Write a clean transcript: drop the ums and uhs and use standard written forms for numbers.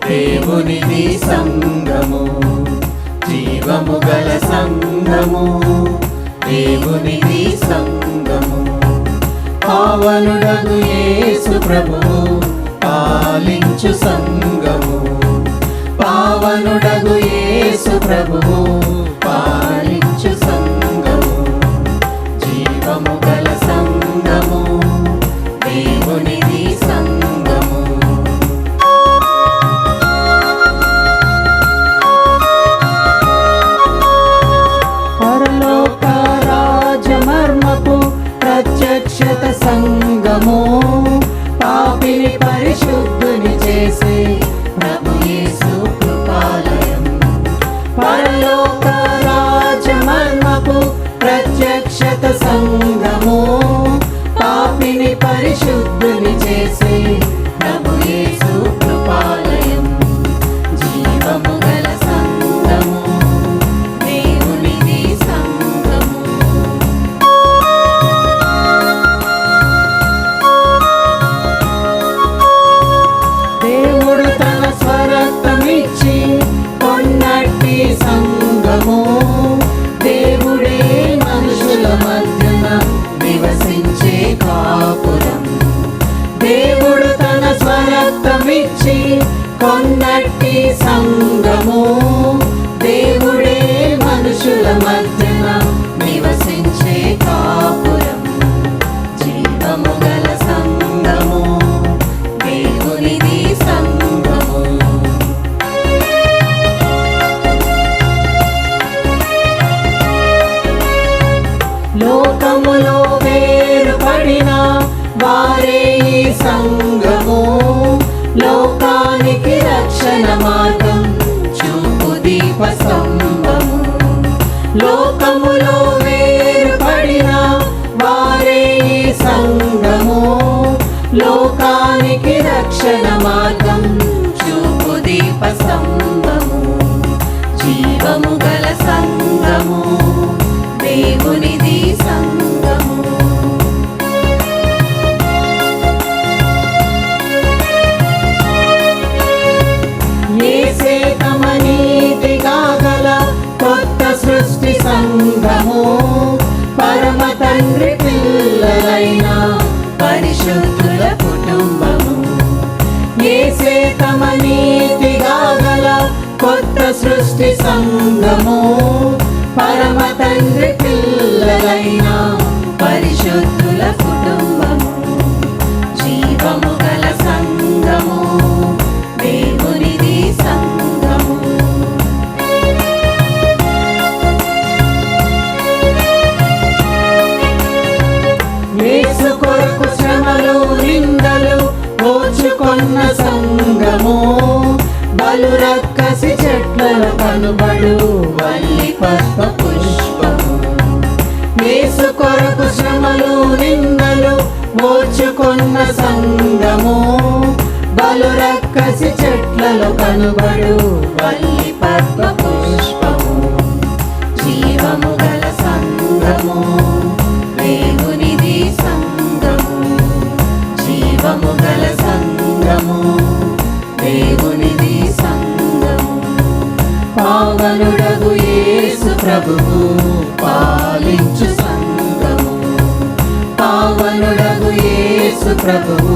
దేవునిది సంఘము, జీవము గల సంఘము, దేవునిది సంఘము. పావనుడగు యేసు ప్రభువు పాలించు సంఘము, పావనుడగు యేసు ప్రభువు పాలించు సంఘము, జీవము గల సంఘము, దేవునిది సంఘము. పరలోక రాజమర్మపు ప్రత్యక్షత సంఘము, పాపిని పరిశుద్ధుని చేసే ప్రభు యేసు కృపాలయం. పరలోక రాజమర్మపు ప్రత్యక్షత సంఘము, పాపిని పరిశుద్ధుని చేసే ప్రభు యేసు కృపాలయం, జీవము గల సంఘము, దేవునిది సంఘము. దేవుడు తన స్వరక్తమిచ్చి కొన్నట్టి సంఘము, దేవుడే మనుషుల మధ్యన నివసించే కాపురం. దేవుడు తన స్వరక్తమిచ్చి కొన్నట్టి సంఘము, దేవుడే మనుషుల మధ్యన నివసించే కాపురం, జీవము గల సంఘము, దేవునిది సంఘము. లోకములో వేరుపడిన వారే ఈ సంఘము, లోకానికి రక్షణ మార్గం చూపు దీప స్తంభము. లోకములో వేరుపడిన వారే ఈ సంఘము, లోకానికి రక్షణ మార్గం చూపు దీప స్తంభము, జీవము గల సంఘము, దేవునిది సంఘము. యేసే తమ నీతిగా గల కొత్త సృష్టి సంఘము, పరమ తండ్రి పిల్లలైన పరిశుద్ధుల కుటుంబము. యేసే తమ నీతిగా గల కొత్త సృష్టి సంఘము, పరమ తండ్రి పిల్లలైన పరిశుద్ధుల కుటుంబము, జీవము గల సంఘము, దేవునిది సంఘము. యేసు కొరకు శ్రమలు నిందలు ఓర్చుకొన్న సంఘము, బలు రక్కసి చెట్లలో కనుబడు వల్లి పద్మ పుష్పము. యేసు కొరకు శ్రమలు నిందలు ఓర్చుకొన్న సంఘము, బలు రక్కసి చెట్లలో కనుబడు వల్లి పద్మ పుష్పము, జీవము గల సంఘము, దేవునిది సంఘము, జీవము గల సంఘము, దేవునిది సంఘము. పావనుడగు యేసు ప్రభువు పాలించు సంఘము, పావనుడగు యేసు ప్రభువు